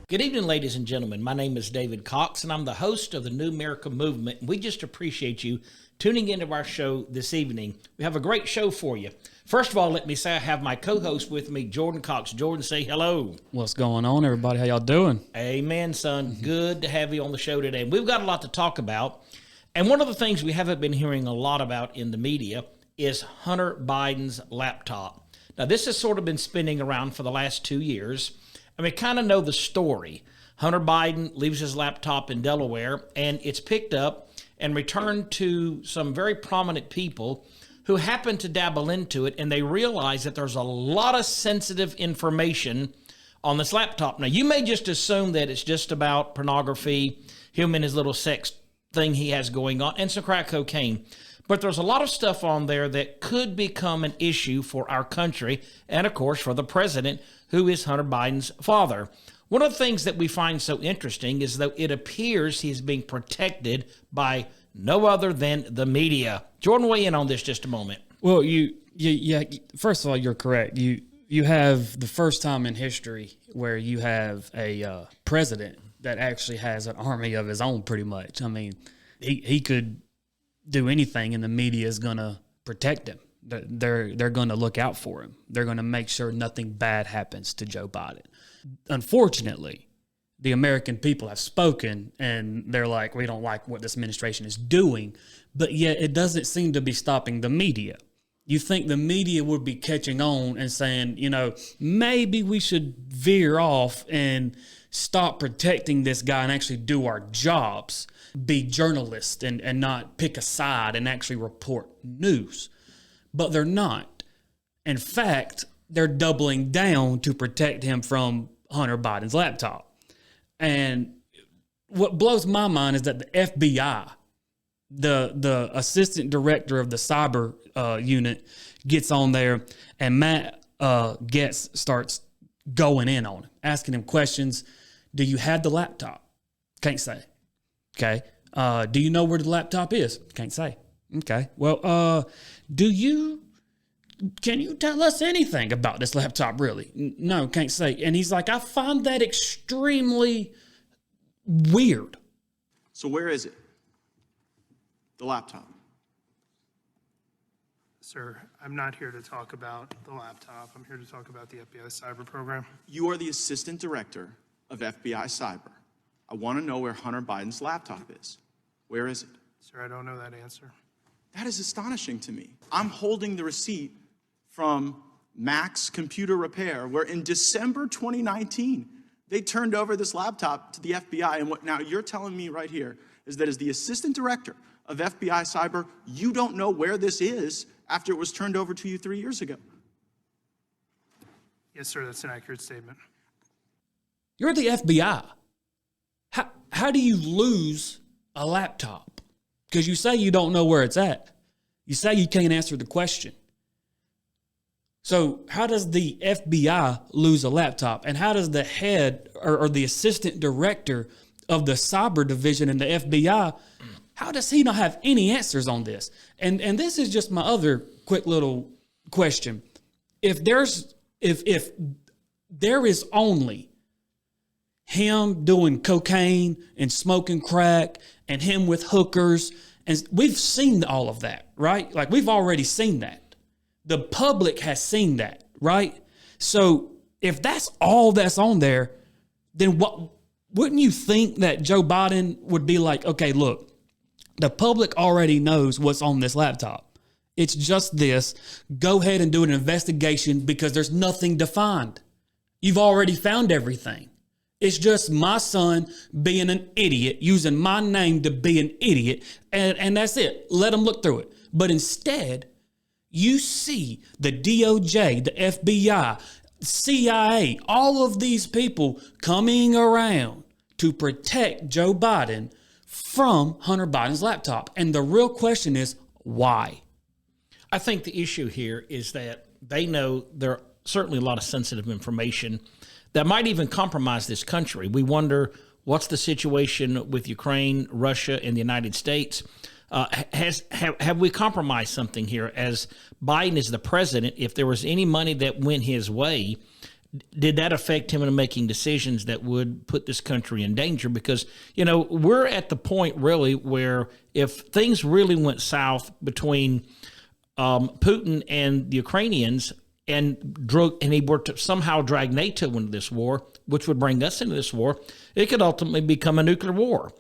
Good evening, ladies and gentlemen. My name is David Cox, and I'm the host of the New America Movement. We just appreciate you tuning into our show this evening. We have a great show for you. First of all, let me say I have my co-host with me, Jordan Cox. Jordan, say hello. What's going on, everybody? How y'all doing? Amen, son. Good to have you on the show today. We've got a lot to talk about. And one of the things we haven't been hearing a lot about in the media is Hunter Biden's laptop. Now, this has sort of been spinning around for the last 2 years. And we kind of know the story. Hunter Biden leaves his laptop in Delaware, and it's picked up and returned to some very prominent people who happen to dabble into it, and they realize that there's a lot of sensitive information on this laptop. Now, you may just assume that it's just about pornography, him and his little sex thing he has going on, and some crack cocaine. But there's a lot of stuff on there that could become an issue for our country and, of course, for the president, who is Hunter Biden's father. One of the things that we find so interesting is that it appears he's being protected by no other than the media. Jordan, weigh in on this just a moment. Well, yeah. First of all, you're correct. You have the first time in history where you have a president that actually has an army of his own, pretty much. I mean, he could do anything, and the media is going to protect him. They're going to look out for him. They're going to make sure nothing bad happens to Joe Biden. Unfortunately, the American people have spoken, and they're like, we don't like what this administration is doing, but yet it doesn't seem to be stopping the media. You think the media would be catching on and saying, maybe we should veer off and stop protecting this guy and actually do our jobs, be journalists and not pick a side and actually report news. But they're not. In fact, they're doubling down to protect him from Hunter Biden's laptop. And what blows my mind is that the FBI, the assistant director of the cyber unit, gets on there, and Matt Getz starts going in on him, asking him questions. Do you have the laptop? Can't say. Okay. Do you know where the laptop is? Can't say. Okay. Well, can you tell us anything about this laptop, really? No, can't say. And he's like, I find that extremely weird. So where is it? The laptop. Sir, I'm not here to talk about the laptop. I'm here to talk about the FBI cyber program. You are the assistant director of FBI cyber. I want to know where Hunter Biden's laptop is. Where is it? Sir, I don't know that answer. That is astonishing to me. I'm holding the receipt from Max Computer Repair, where in December 2019, they turned over this laptop to the FBI. And what now you're telling me right here is that as the assistant director of FBI cyber, you don't know where this is after it was turned over to you 3 years ago. Yes, sir, that's an accurate statement. You're the FBI. How do you lose a laptop? Because you say you don't know where it's at. You say you can't answer the question. So how does the FBI lose a laptop? And how does the head or the assistant director of the cyber division in the FBI, how does he not have any answers on this? And this is just my other quick little question. If there is only him doing cocaine and smoking crack and him with hookers, and we've seen all of that, right? Like, we've already seen that. The public has seen that, right? So if that's all that's on there, then wouldn't you think that Joe Biden would be like, okay, look, the public already knows what's on this laptop. It's just this. Go ahead and do an investigation because there's nothing to find. You've already found everything. It's just my son being an idiot, using my name to be an idiot, and that's it. Let him look through it. But instead, you see the DOJ, the FBI, CIA, all of these people coming around to protect Joe Biden from Hunter Biden's laptop. And the real question is, why? I think the issue here is that they know there are certainly a lot of sensitive information that might even compromise this country. We wonder what's the situation with Ukraine, Russia, and the United States. Have we compromised something here? As Biden is the president, if there was any money that went his way, did that affect him in making decisions that would put this country in danger? Because, we're at the point really where if things really went south between Putin and the Ukrainians and he were to somehow drag NATO into this war, which would bring us into this war, it could ultimately become a nuclear war.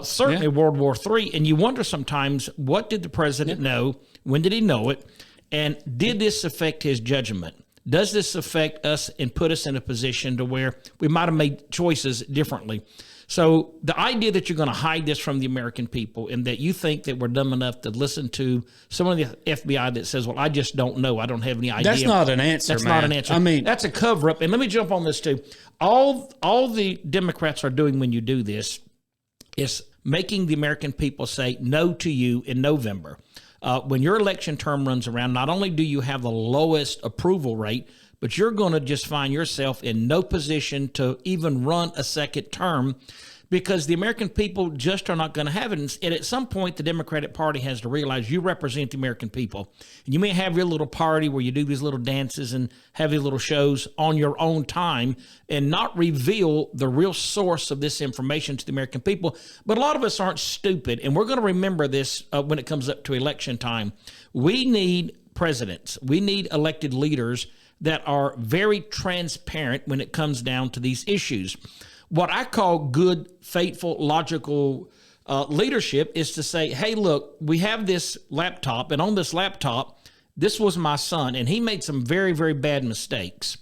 Certainly World War III. And you wonder sometimes, what did the president know? When did he know it? And did this affect his judgment? Does this affect us and put us in a position to where we might have made choices differently? So the idea that you're going to hide this from the American people and that you think that we're dumb enough to listen to someone in the FBI that says, well, I just don't know. I don't have any idea. That's not an answer, That's not an answer. I mean, that's a cover up. And let me jump on this too. All the Democrats are doing when you do this is making the American people say no to you in November. When your election term runs around, not only do you have the lowest approval rate, but you're going to just find yourself in no position to even run a second term because the American people just are not going to have it. And at some point, the Democratic Party has to realize you represent the American people. And you may have your little party where you do these little dances and have these little shows on your own time and not reveal the real source of this information to the American people. But a lot of us aren't stupid, and we're going to remember this when it comes up to election time. We need presidents. We need elected leaders that are very transparent when it comes down to these issues. What I call good, faithful, logical leadership is to say, hey, look, we have this laptop, and on this laptop, this was my son, and he made some very, very bad mistakes.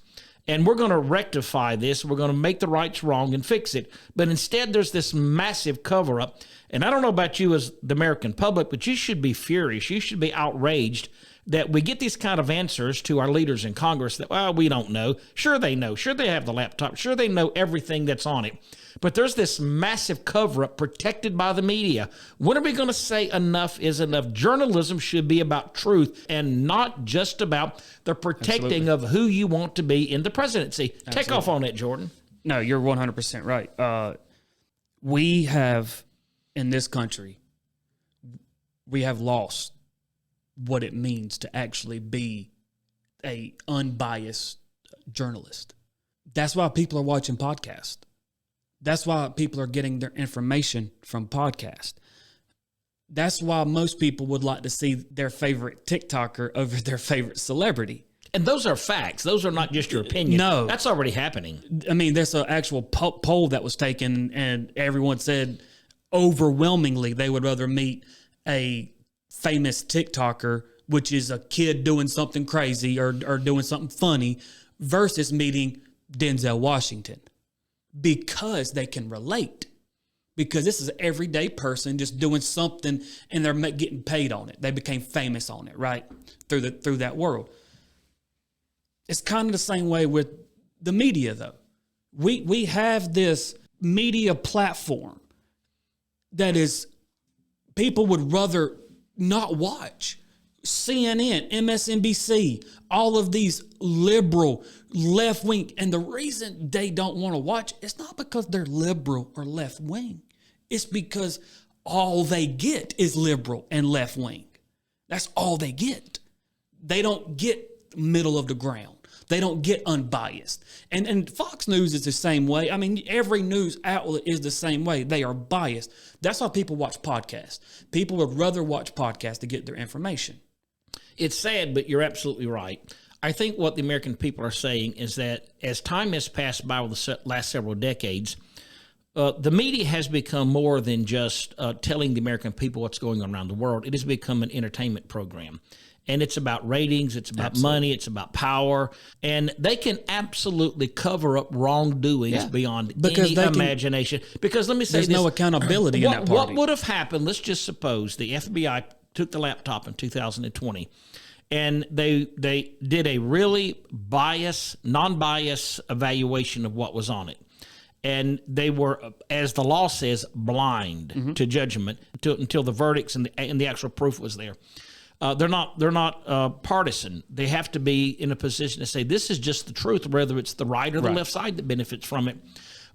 And we're going to rectify this. We're going to make the rights wrong and fix it. But instead, there's this massive cover-up. And I don't know about you as the American public, but you should be furious. You should be outraged that we get these kind of answers to our leaders in Congress that, well, we don't know. Sure they know. Sure they have the laptop. Sure they know everything that's on it. But there's this massive cover-up protected by the media. When are we going to say enough is enough? Journalism should be about truth and not just about the protecting of who you want to be in the presidency. Take off on it, Jordan. No, you're 100% right. We have, in this country, we have lost what it means to actually be a unbiased journalist. That's why people are watching podcasts. That's why people are getting their information from podcasts. That's why most people would like to see their favorite TikToker over their favorite celebrity. And those are facts. Those are not just your opinion. No. That's already happening. I mean, there's an actual poll that was taken, and everyone said overwhelmingly they would rather meet a famous TikToker, which is a kid doing something crazy or doing something funny, versus meeting Denzel Washington, because they can relate. Because this is an everyday person just doing something and they're getting paid on it. They became famous on it, right? Through that world. It's kind of the same way with the media, though. We have this media platform that is, people would rather not watch. CNN, MSNBC, all of these liberal, left-wing. And the reason they don't want to watch, it's not because they're liberal or left-wing. It's because all they get is liberal and left-wing. That's all they get. They don't get middle of the ground. They don't get unbiased. And Fox News is the same way. I mean, every news outlet is the same way. They are biased. That's why people watch podcasts. People would rather watch podcasts to get their information. It's sad, but you're absolutely right. I think what the American people are saying is that as time has passed by over the last several decades, the media has become more than just telling the American people what's going on around the world. It has become an entertainment program. And it's about ratings, it's about money, it's about power. And they can absolutely cover up wrongdoings beyond any imagination. Because let me say there's no accountability in that party. What would have happened, let's just suppose the FBI took the laptop in 2020 and they did a really non-biased evaluation of what was on it. And they were, as the law says, blind to judgment until the verdicts and the actual proof was there. They're not partisan. They have to be in a position to say this is just the truth, whether it's the right or the left side that benefits from it.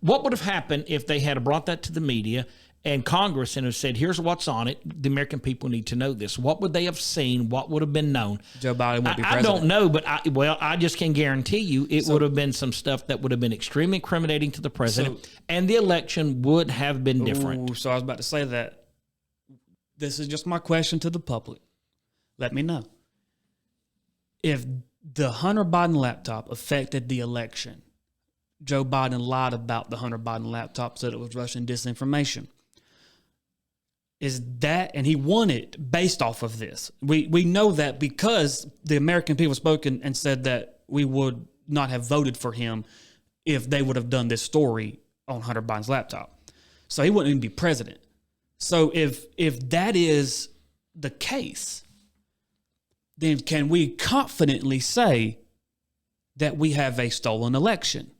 What would have happened if they had brought that to the media and Congress and have said, here's what's on it. The American people need to know this. What would they have seen? What would have been known? Joe Biden would be president. I don't know, but I just can guarantee you it would have been some stuff that would have been extremely incriminating to the president, and the election would have been different. So I was about to say that. This is just my question to the public. Let me know. If the Hunter Biden laptop affected the election, Joe Biden lied about the Hunter Biden laptop, said it was Russian disinformation. Is that, and he won it based off of this. We know that because the American people spoke and said that we would not have voted for him if they would have done this story on Hunter Biden's laptop. So he wouldn't even be president. So if that is the case, then can we confidently say that we have a stolen election?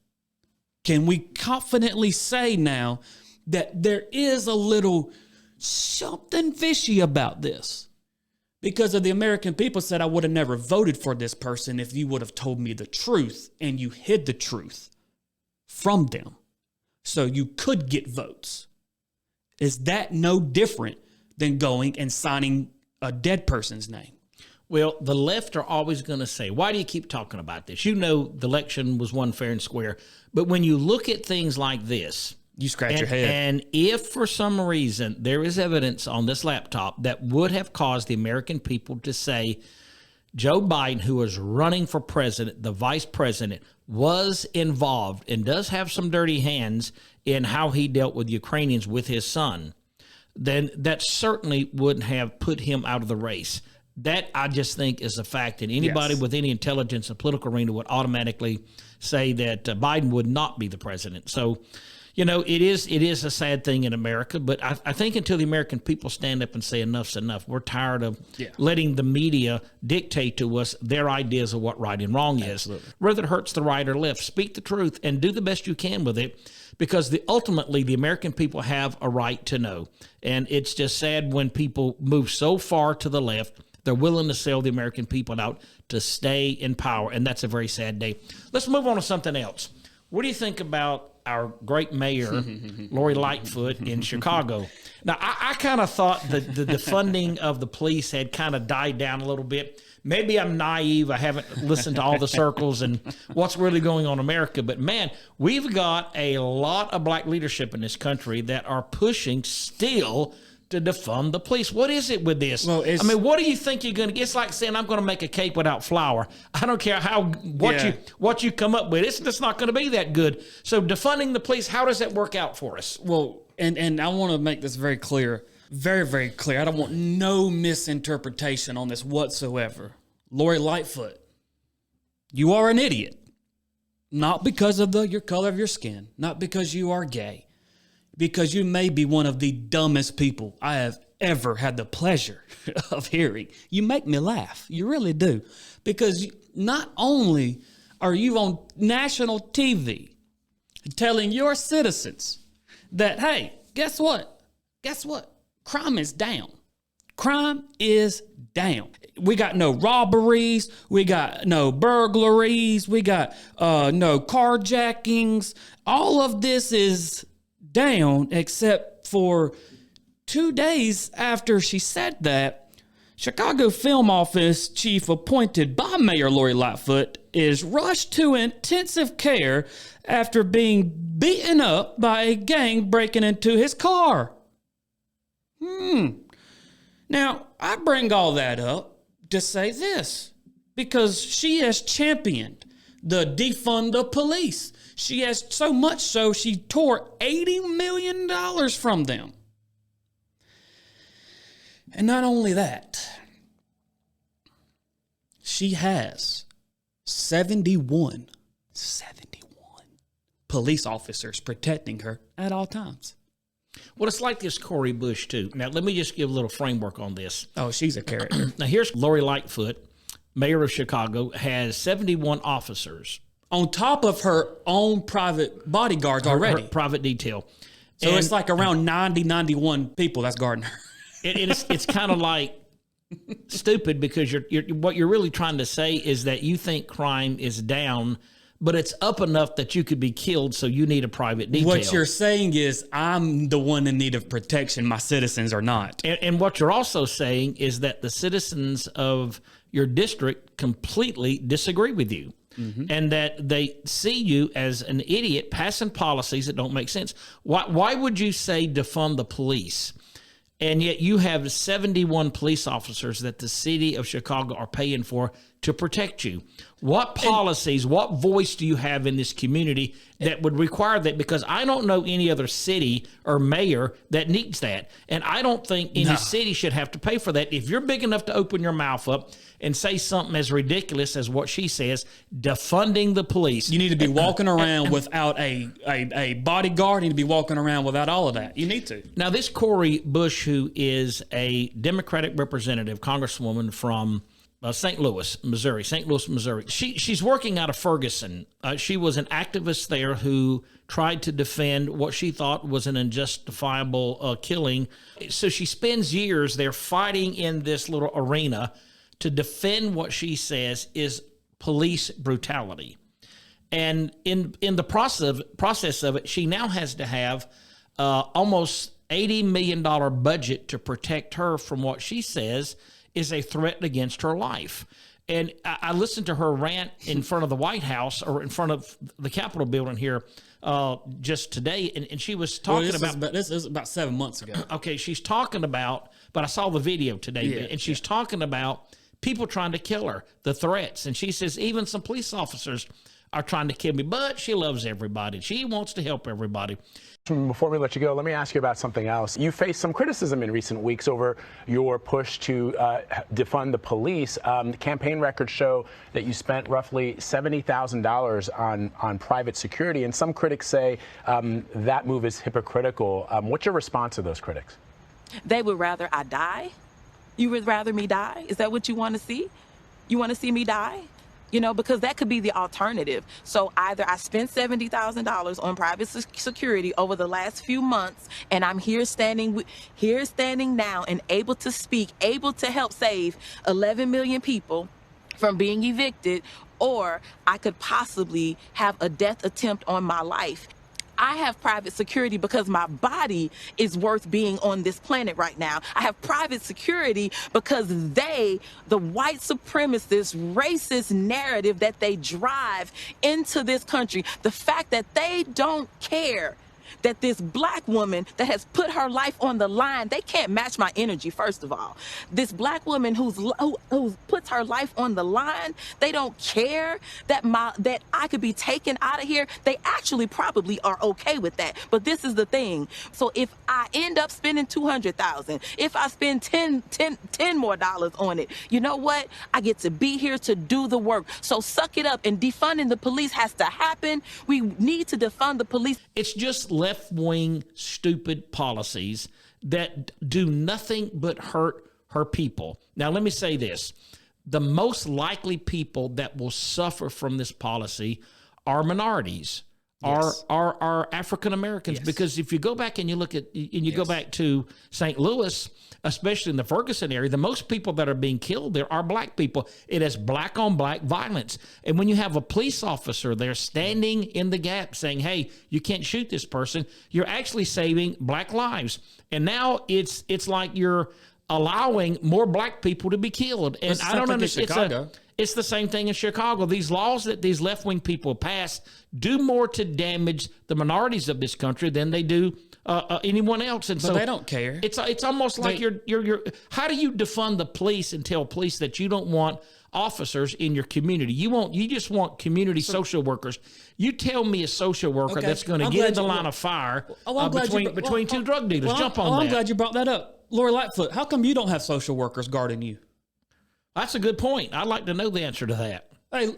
Can we confidently say now that there is a little something fishy about this? Because of the American people said, I would have never voted for this person if you would have told me the truth, and you hid the truth from them so you could get votes. Is that no different than going and signing a dead person's name? Well, the left are always going to say, why do you keep talking about this? You know the election was won fair and square. But when you look at things like this, you scratch your head. And if for some reason there is evidence on this laptop that would have caused the American people to say Joe Biden, who is running for president, the vice president, was involved and does have some dirty hands in how he dealt with Ukrainians with his son, then that certainly wouldn't have put him out of the race. That, I just think, is a fact. And anybody with any intelligence in the political arena would automatically say that Biden would not be the president. So, you know, it is a sad thing in America. But I think until the American people stand up and say enough's enough, we're tired of letting the media dictate to us their ideas of what right and wrong is. Whether it hurts the right or left, speak the truth and do the best you can with it. Because ultimately, the American people have a right to know. And it's just sad when people move so far to the left, they're willing to sell the American people out to stay in power. And that's a very sad day. Let's move on to something else. What do you think about our great mayor, Lori Lightfoot, in Chicago? Now, I kind of thought that the defunding of the police had kind of died down a little bit. Maybe I'm naive. I haven't listened to all the circles and what's really going on in America. But, man, we've got a lot of black leadership in this country that are pushing still to defund the police. What is it with this? Well, I mean, what do you think you're going to get? It's like saying I'm going to make a cake without flour. I don't care what you come up with. It's just not going to be that good. So defunding the police, how does that work out for us? Well, and I want to make this very clear. Very, very clear. I don't want no misinterpretation on this whatsoever. Lori Lightfoot, you are an idiot. Not because of your color of your skin. Not because you are gay. Because you may be one of the dumbest people I have ever had the pleasure of hearing. You make me laugh. You really do. Because not only are you on national TV telling your citizens that, hey, guess what? Guess what? Crime is down. Crime is down. We got no robberies. We got no burglaries. We got no carjackings. All of this is down, except for 2 days after she said that, Chicago Film Office chief appointed by Mayor Lori Lightfoot is rushed to intensive care after being beaten up by a gang breaking into his car. Now, I bring all that up to say this, because she has championed the Defund the Police. She has so much so she tore $80 million from them. And not only that, she has 71 police officers protecting her at all times. Well, it's like this Cori Bush, too. Now, let me just give a little framework on this. Oh, she's a character. Now, here's Lori Lightfoot, mayor of Chicago, has 71 officers. On top of her own private bodyguards already. Her private detail. So it's like around 90, 91 people that's guarding her. It's kind of like stupid, because what you're really trying to say is that you think crime is down but it's up enough that you could be killed, so you need a private detail. What you're saying is I'm the one in need of protection. My citizens are not. And what you're also saying is that the citizens of your district completely disagree with you. And that they see you as an idiot passing policies that don't make sense. Why would you say defund the police? And yet you have 71 police officers that the city of Chicago are paying for to protect you. What policies, what voice do you have in this community that would require that? Because I don't know any other city or mayor that needs that. And I don't think any city should have to pay for that. If you're big enough to open your mouth up and say something as ridiculous as what she says, defunding the police. You need to be walking around without a bodyguard. You need to be walking around without all of that. You need to. Now, this Cori Bush, who is a Democratic representative, Congresswoman from St. Louis, Missouri, she's working out of Ferguson. She was an activist there who tried to defend what she thought was an unjustifiable killing. So she spends years there fighting in this little arena to defend what she says is police brutality. And in the process of it, she now has to have almost $80 million budget to protect her from what she says is a threat against her life. And I listened to her rant in front of the White House or in front of the Capitol building here just today, and she was talking this is about 7 months ago. Okay, she's talking about, but I saw the video today, and she's talking about people trying to kill her, the threats. And she says, even some police officers are trying to kill me, but she loves everybody. She wants to help everybody. Before we let you go, let me ask you about something else. You faced some criticism in recent weeks over your push to defund the police. The campaign records show that you spent roughly $70,000 on private security, and some critics say that move is hypocritical. What's your response to those critics? They would rather I die. You would rather me die? Is that what you want to see? You want to see me die? You know, because that could be the alternative. So either I spent $70,000 on private security over the last few months, and I'm here standing now and able to speak, able to help save 11 million people from being evicted, or I could possibly have a death attempt on my life. I have private security because my body is worth being on this planet right now. I have private security because the white supremacist, racist narrative that they drive into this country, the fact that they don't care that this black woman that has put her life on the line, they can't match my energy, first of all. This black woman who puts her life on the line, they don't care that I could be taken out of here. They actually probably are okay with that. But this is the thing. So if I end up spending $200,000, if I spend $10 more on it, you know what? I get to be here to do the work. So suck it up, and defunding the police has to happen. We need to defund the police. It's just left-wing, stupid policies that do nothing but hurt her people. Now, let me say this. The most likely people that will suffer from this policy are minorities, are African Americans. Yes. Because if you go back and you look at, and you go back to St. Louis, especially in the Ferguson area, the most people that are being killed there are black people. It is black on black violence. And when you have a police officer there standing in the gap saying, hey, you can't shoot this person, you're actually saving black lives. And now it's like you're allowing more black people to be killed. And I don't understand. It's the same thing in Chicago. These laws that these left-wing people pass do more to damage the minorities of this country than they do anyone else. And but so they don't care. It's almost like you're. How do you defund the police and tell police that you don't want officers in your community? You just want social workers. You tell me a social worker that's going to get in the line of fire between two drug dealers. Jump on that. I'm glad you brought that up. Lori Lightfoot, how come you don't have social workers guarding you? That's a good point. I'd like to know the answer to that. Hey,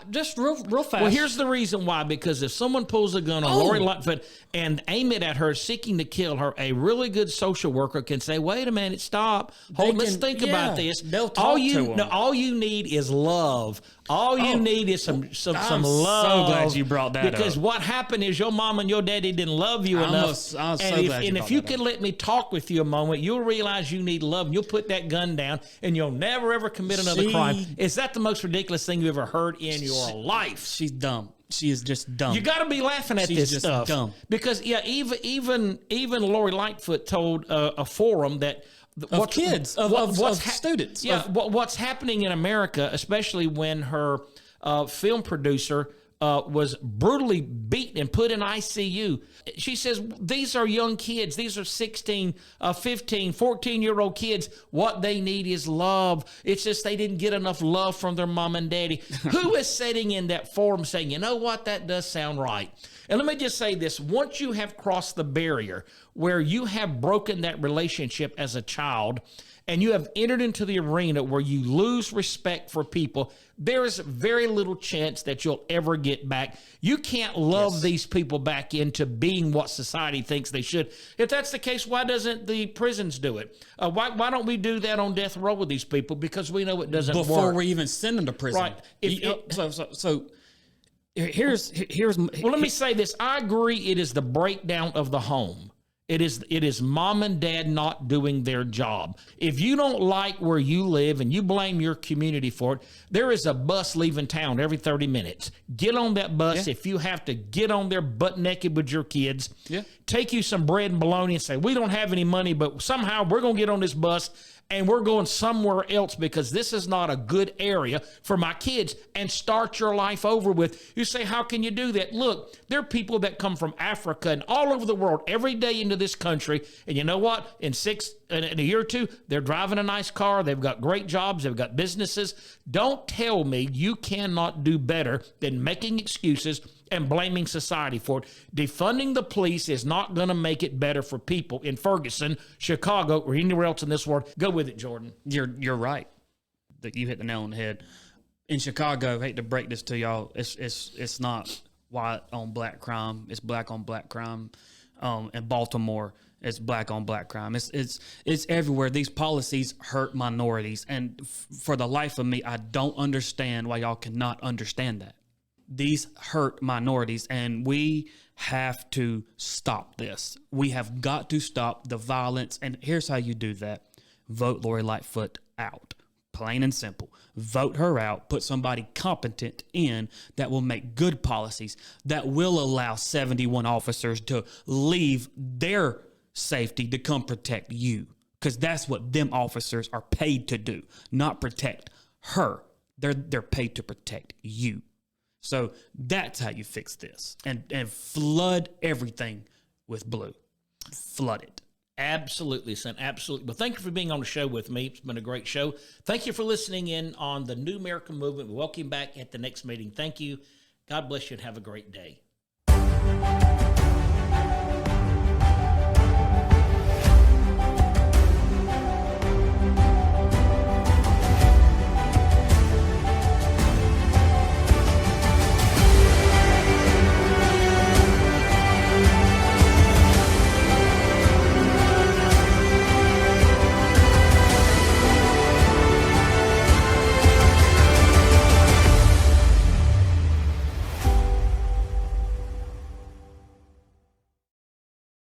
just real fast. Well, here's the reason why. Because if someone pulls a gun on Lori Lightfoot and aim it at her, seeking to kill her, a really good social worker can say, "Wait a minute, stop. Let's think about this." They'll talk to them. All you need is love. All you need is some love. I'm so glad you brought that up. Because what happened is your mom and your daddy didn't love you enough. And if you can let me talk with you a moment, you'll realize you need love. And you'll put that gun down, and you'll never ever commit another crime. Is that the most ridiculous thing you ever heard in in your life. She's dumb. She is just dumb. You got to be laughing at She's this just stuff. dumb. Because, yeah, even Lori Lightfoot told a forum that of students. Yeah, what's happening in America, especially when her film producer was brutally beaten and put in ICU. She says, these are young kids. These are 16, 15, 14-year-old kids. What they need is love. It's just they didn't get enough love from their mom and daddy. Who is sitting in that forum saying, you know what, that does sound right? And let me just say this. Once you have crossed the barrier where you have broken that relationship as a child and you have entered into the arena where you lose respect for people, there is very little chance that you'll ever get back. You can't love these people back into being what society thinks they should. If that's the case, why doesn't the prisons do it? Why don't we do that on death row with these people? Because we know it doesn't work. Before we even send them to prison. Right. So here's well, let me say this. I agree it is the breakdown of the home. It is mom and dad not doing their job. If you don't like where you live and you blame your community for it, there is a bus leaving town every 30 minutes. Get on that bus. If you have to get on there butt naked with your kids, take you some bread and bologna and say, we don't have any money, but somehow we're going to get on this bus and we're going somewhere else because this is not a good area for my kids, and start your life over with. You say, how can you do that? Look, there are people that come from Africa and all over the world every day into this country, and you know what? In a year or two, they're driving a nice car. They've got great jobs. They've got businesses. Don't tell me you cannot do better than making excuses and blaming society for it. Defunding the police is not going to make it better for people in Ferguson, Chicago, or anywhere else in this world. Go with it, Jordan. You're right. That you hit the nail on the head. In Chicago, I hate to break this to y'all, it's not white on black crime. It's black on black crime. In Baltimore, it's black on black crime. It's everywhere. These policies hurt minorities, and for the life of me, I don't understand why y'all cannot understand that. These hurt minorities, and we have to stop this. We have got to stop the violence, and here's how you do that. Vote Lori Lightfoot out. Plain and simple. Vote her out. Put somebody competent in that will make good policies, that will allow 71 officers to leave their safety to come protect you, because that's what them officers are paid to do, not protect her. They're paid to protect you. So that's how you fix this, and flood everything with blue. Flood it. Absolutely, son. Absolutely. Well, thank you for being on the show with me. It's been a great show. Thank you for listening in on the New American Movement. Welcome back at the next meeting. Thank you. God bless you and have a great day.